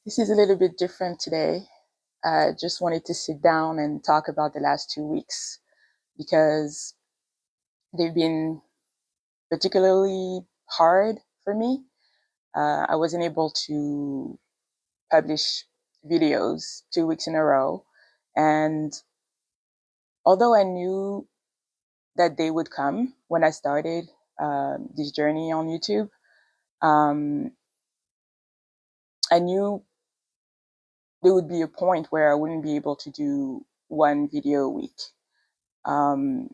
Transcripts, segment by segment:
This is a little bit different today. I just wanted to sit down and talk about the last 2 weeks because they've been particularly hard for me. I wasn't able to publish videos 2 weeks in a row. And although I knew that they would come when I started this journey on YouTube, um, I knew there would be a point where I wouldn't be able to do one video a week. Um,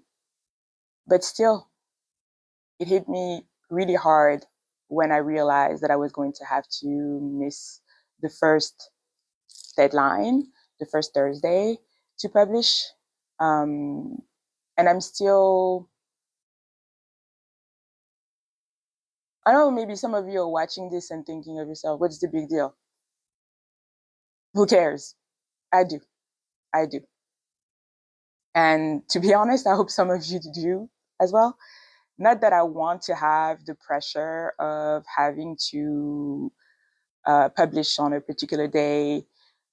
but still, it hit me really hard when I realized that I was going to have to miss the first deadline, the first Thursday to publish. Um, and I'm still, I don't know, maybe some of you are watching this and thinking of yourself, what's the big deal? Who cares? I do. I do. And to be honest, I hope some of you do as well. Not that I want to have the pressure of having to publish on a particular day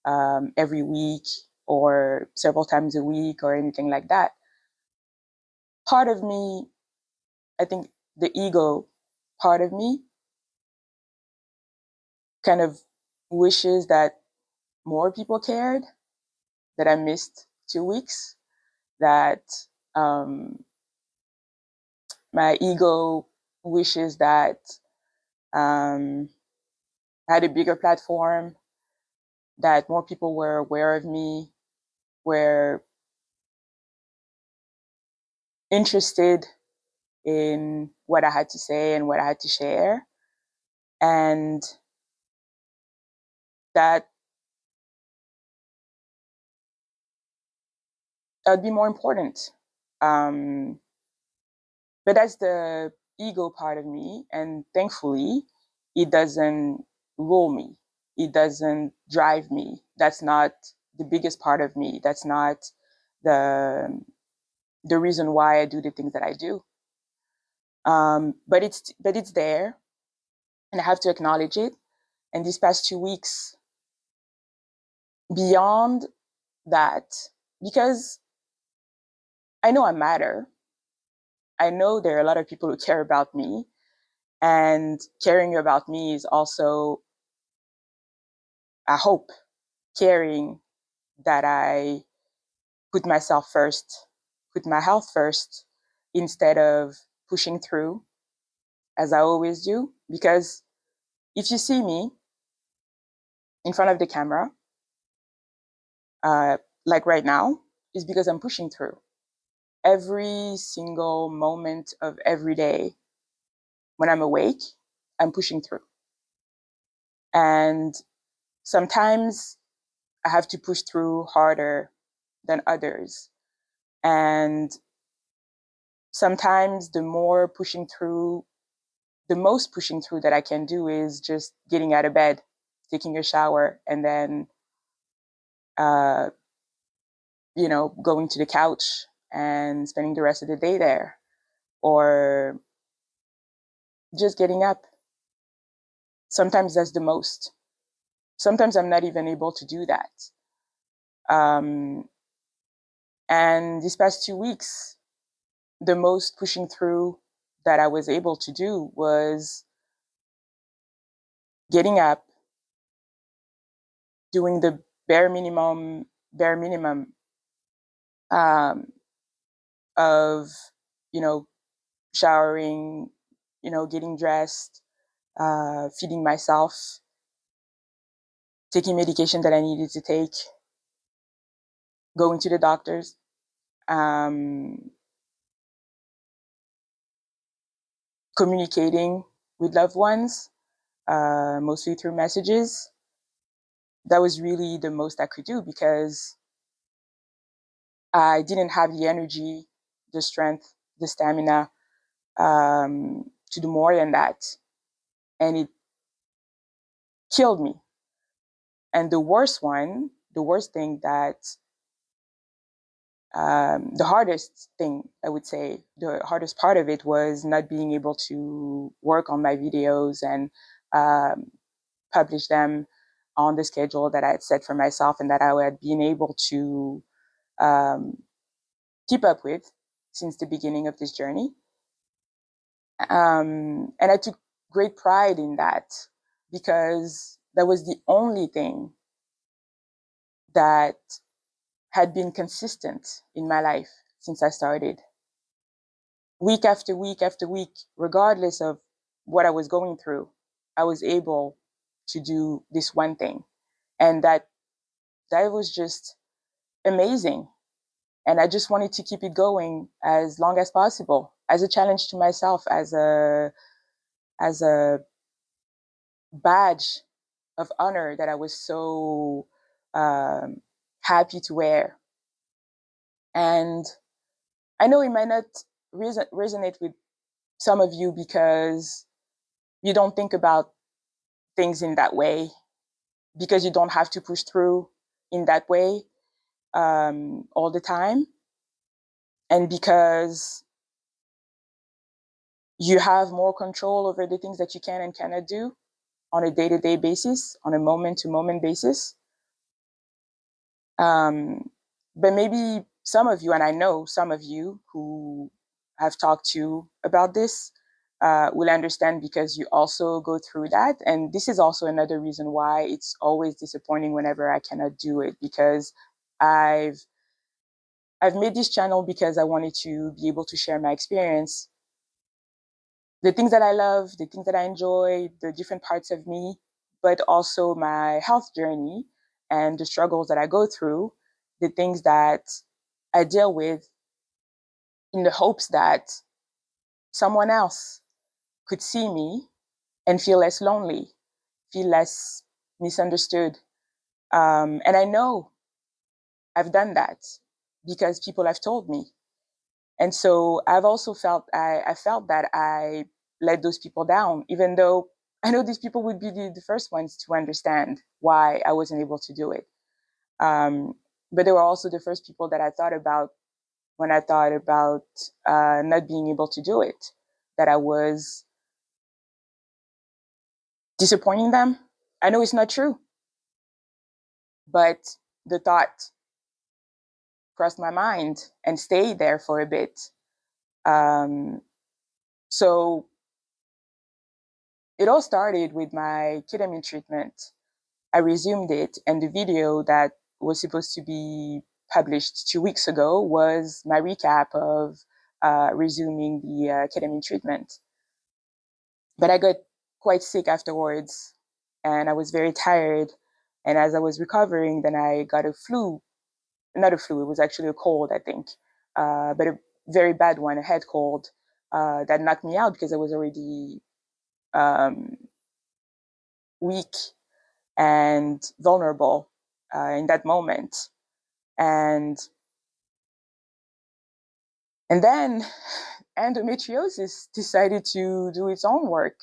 every week or several times a week or anything like that. Part of me, I think the ego part of me kind of wishes that more people cared, that I missed 2 weeks, that um, my ego wishes that I had a bigger platform, that more people were aware of me, were interested in what I had to say and what I had to share. And that would be more important. Um, but that's the ego part of me. And thankfully, it doesn't rule me, it doesn't drive me. That's not the biggest part of me. That's not the, the reason why I do the things that I do. But it's there, and I have to acknowledge it. And these past 2 weeks, beyond that, because I know I matter. I know there are a lot of people who care about me, and caring about me is also, I hope, caring that I put myself first, put my health first, instead of pushing through as I always do. Because if you see me in front of the camera, uh, like right now, is because I'm pushing through. Every single moment of every day when I'm awake, I'm pushing through. And sometimes I have to push through harder than others. And sometimes the most pushing through that I can do is just getting out of bed, taking a shower, and then, uh, going to the couch and spending the rest of the day there, or just getting up. Sometimes that's the most. Sometimes I'm not even able to do that. Um, and these past 2 weeks, the most pushing through that I was able to do was getting up, doing the bare minimum um, of, you know, showering, getting dressed, feeding myself, taking medication that I needed to take, going to the doctors, um, communicating with loved ones, mostly through messages. That was really the most I could do because I didn't have the energy, the strength, the stamina to do more than that. And it killed me. And the worst thing the hardest thing, I would say, the hardest part of it was not being able to work on my videos and um, publish them on the schedule that I had set for myself and that I had been able to um, keep up with since the beginning of this journey. And I took great pride in that because that was the only thing that had been consistent in my life since I started. Week after week after week, regardless of what I was going through, I was able to do this one thing. And that was just amazing. And I just wanted to keep it going as long as possible, as a challenge to myself, as a badge of honor that I was so um, happy to wear. And I know it might not resonate with some of you because you don't think about things in that way, because you don't have to push through in that way all the time, and because you have more control over the things that you can and cannot do on a day-to-day basis, on a moment-to-moment basis. But maybe some of you, and I know some of you who have talked to about this, will understand because you also go through that. And this is also another reason why it's always disappointing whenever I cannot do it, because I've I've made this channel because I wanted to be able to share my experience, the things that I love, the things that I enjoy, the different parts of me, but also my health journey and the struggles that I go through, the things that I deal with, in the hopes that someone else could see me and feel less lonely, feel less misunderstood. And I know I've done that because people have told me. And so I've also felt I felt that I let those people down, even though I know these people would be the first ones to understand why I wasn't able to do it. Um, but they were also the first people that I thought about when I thought about not being able to do it, that I was disappointing them. I know it's not true, but the thought crossed my mind and stayed there for a bit. Um, so it all started with my ketamine treatment. I resumed it, and the video that was supposed to be published 2 weeks ago was my recap of resuming the ketamine treatment. But I got quite sick afterwards, and I was very tired. And as I was recovering, then I got a flu. Not a flu, it was actually a cold, I think, but a very bad one, a head cold that knocked me out because I was already um, weak and vulnerable in that moment. And and then endometriosis decided to do its own work.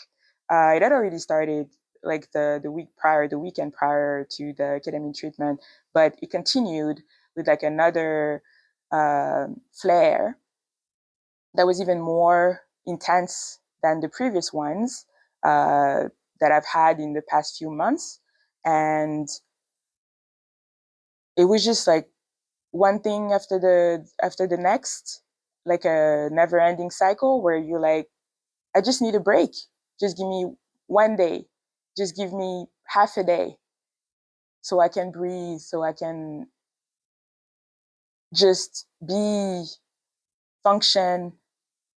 It had already started like the week prior, the weekend prior to the ketamine treatment, but it continued with like another flare that was even more intense than the previous ones that I've had in the past few months. And it was just like one thing after the next, like a never ending cycle where you're like, I just need a break. Just give me one day. Just give me half a day so I can breathe, so I can just be, function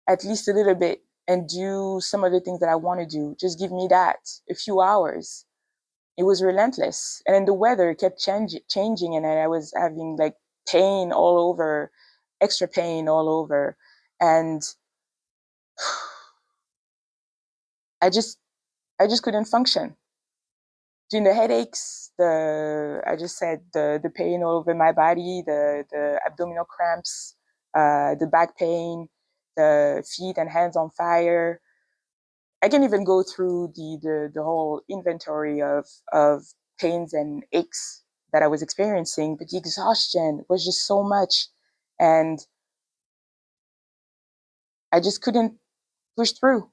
at least a little bit and do some of the things that I want to do. Just give me that, a few hours. It was relentless. And then the weather kept changing, and I was having like pain all over, extra pain all over. And I just I just couldn't function. During the headaches, I just said the pain all over my body, the abdominal cramps, the back pain, the feet and hands on fire. I can even go through the whole inventory of pains and aches that I was experiencing, but the exhaustion was just so much, and I just couldn't push through.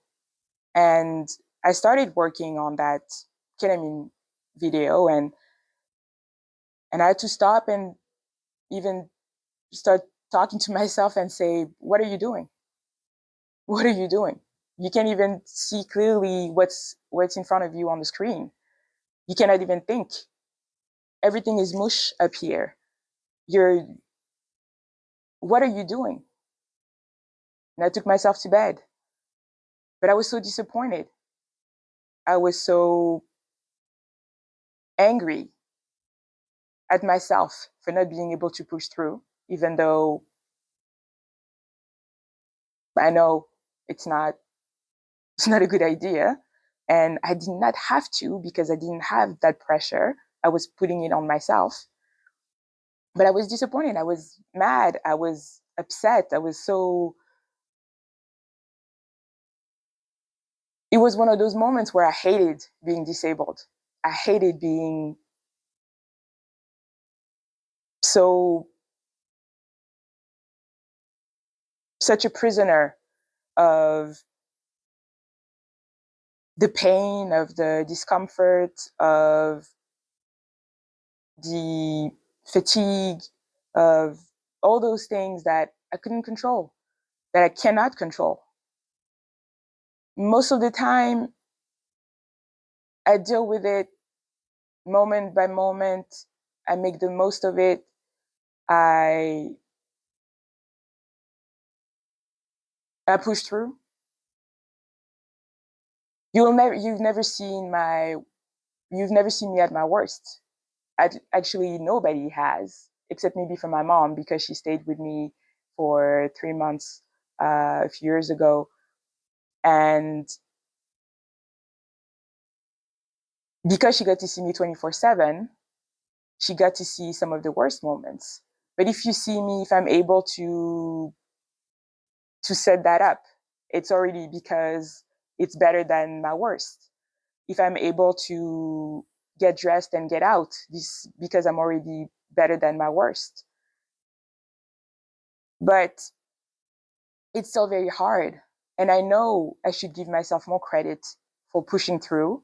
And I started working on that ketamine video, and I had to stop and even start talking to myself and say, what are you doing? What are you doing? You can't even see clearly what's in front of you on the screen. You cannot even think. Everything is mush up here. You're What are you doing? And I took myself to bed. But I was so disappointed. I was so angry at myself for not being able to push through, even though I know it's not it's not a good idea. And I did not have to because I didn't have that pressure. I was putting it on myself. But I was disappointed. I was mad. I was upset. It was one of those moments where I hated being disabled. I hated being so such a prisoner of the pain, of the discomfort, of the fatigue, of all those things that I couldn't control, that I cannot control. Most of the time, I deal with it moment by moment. I make the most of it. I I push through. You've never seen me at my worst. Actually, nobody has, except maybe for my mom because she stayed with me for 3 months a few years ago, and because she got to see me 24/7, she got to see some of the worst moments. But if you see me, if I'm able to set that up, it's already because it's better than my worst. If I'm able to get dressed and get out, this because I'm already better than my worst. But it's still very hard. And I know I should give myself more credit for pushing through,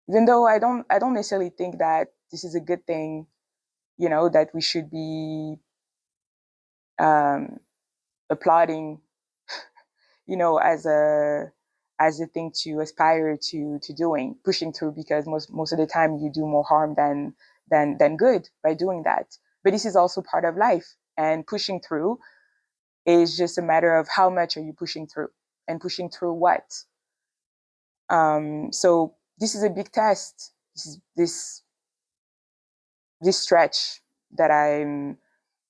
even though I don't necessarily think that this is a good thing, that we should be um, applauding, as a thing to aspire to doing, pushing through, because most of the time you do more harm than good by doing that. But this is also part of life, and pushing through is just a matter of how much are you pushing through, and pushing through what. So this is a big test. This stretch that I'm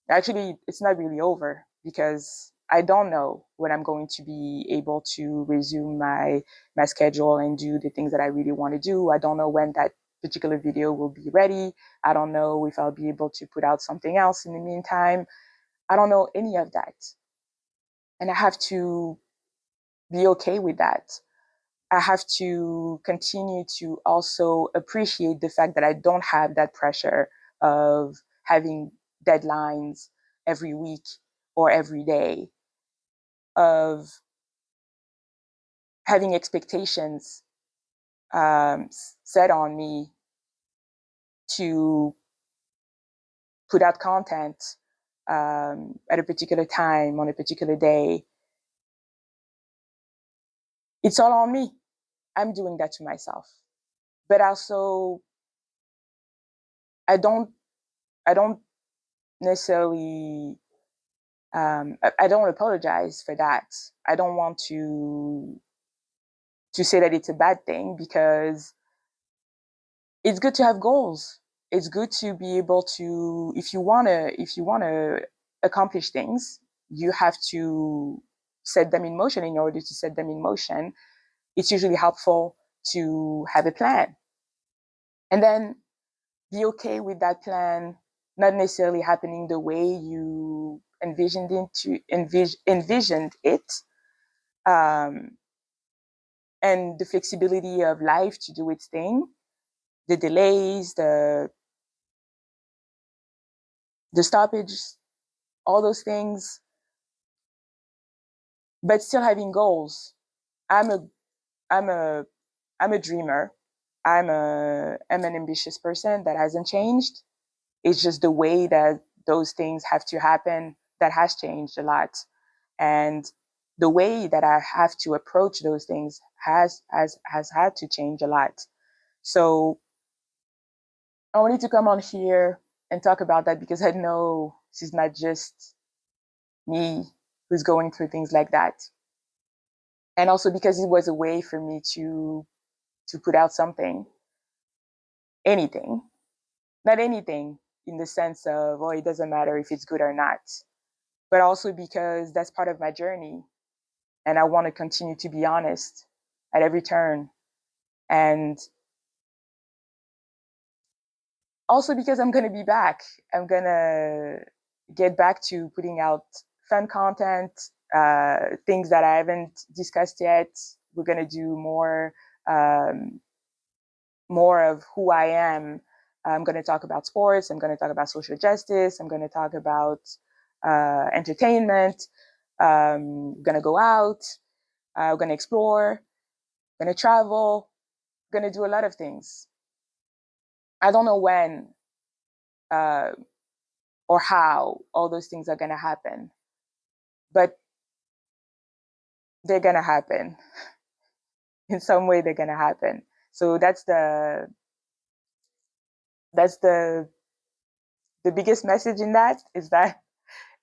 actually, it's not really over, because I don't know when I'm going to be able to resume my schedule and do the things that I really want to do. I don't know when that particular video will be ready. I don't know if I'll be able to put out something else in the meantime. I don't know any of that. And I have to be okay with that. I have to continue to also appreciate the fact that I don't have that pressure of having deadlines every week or every day, of having expectations set on me to put out content at a particular time on a particular day. It's all on me. I'm doing that to myself. But also, I don't I don't necessarily I don't apologize for that. I don't want to say that it's a bad thing, because it's good to have goals. It's good to be able to, if you wanna accomplish things, you have to set them in motion. In order to set them in motion, it's usually helpful to have a plan, and then be okay with that plan not necessarily happening the way you envisioned it, um, and the flexibility of life to do its thing, the delays, the stoppages, all those things, but still having goals. I'm a I'm a I'm a dreamer. I'm an ambitious person that hasn't changed. It's just the way that those things have to happen that has changed a lot. And the way that I have to approach those things has had to change a lot. So I wanted to come on here and talk about that because I know this is not just me who's going through things like that. And also because it was a way for me to put out something, anything, not anything in the sense of, oh, it doesn't matter if it's good or not, but also because that's part of my journey. And I want to continue to be honest at every turn. And also because I'm going to be back. I'm going to get back to putting out fun content, things that I haven't discussed yet. We're going to do um, more of who I am. I'm going to talk about sports. I'm going to talk about social justice. I'm going to talk about entertainment. We're going to go out. We're going to explore. We're going to travel. We're going to do a lot of things. I don't know when uh, or how all those things are going to happen, but they're going to happen. In some way, they're going to happen. So that's the biggest message in that is that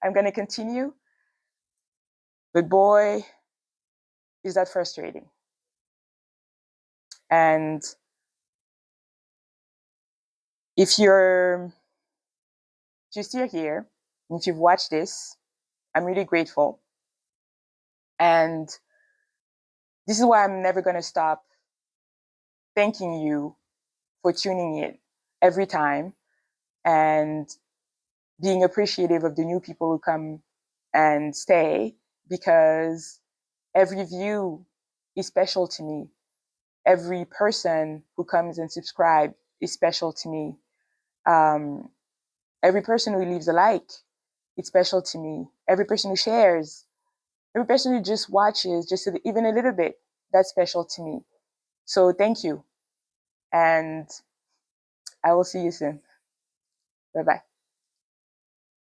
I'm going to continue. But boy, is that frustrating. And if you're still here, if you've watched this, I'm really grateful. And this is why I'm never going to stop thanking you for tuning in every time and being appreciative of the new people who come and stay, because every view is special to me. Every person who comes and subscribe is special to me. Um, every person who leaves a like, it's special to me. Every person who shares, every person who just watches, just even a little bit, that's special to me. So thank you. And I will see you soon. Bye bye.